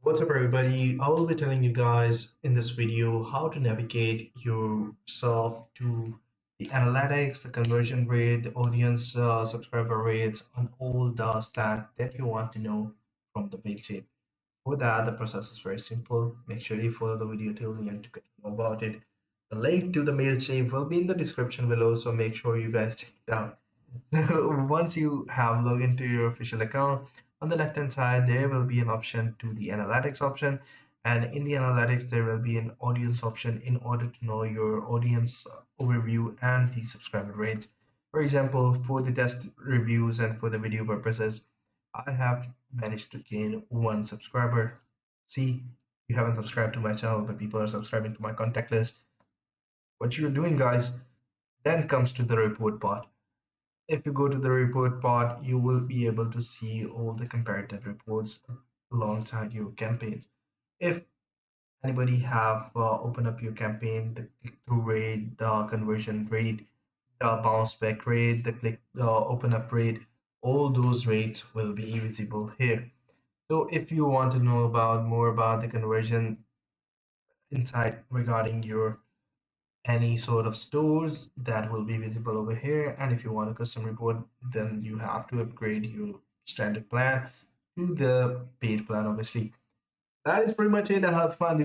What's up, everybody? I will be telling you guys in this video how to navigate yourself to the analytics, the conversion rate, the audience subscriber rates, and all the stats that you want to know from the Mailchimp. For that, the process is very simple. Make sure you follow the video till the end to get to know about it. The link to the Mailchimp will be in the description below, so make sure you guys check it out. Once you have logged into your official account, on the left hand side there will be an option to the analytics option, and in the analytics there will be an audience option in order to know your audience overview and the subscriber rate. For example, for the test reviews and for the video purposes, I have managed to gain one subscriber. See, you haven't subscribed to my channel, but people are subscribing to my contact list. What you're doing, guys, then comes to the report part. If you go to the report part, you will be able to see all the comparative reports alongside your campaigns. If anybody have opened up your campaign, the click-through rate, the conversion rate, the bounce back rate, the click open up rate, all those rates will be visible here. So if you want to know about more about the conversion insight regarding your any sort of stores, that will be visible over here, and if you want a custom report, then you have to upgrade your standard plan to the paid plan. Obviously, that is pretty much it. I have fun.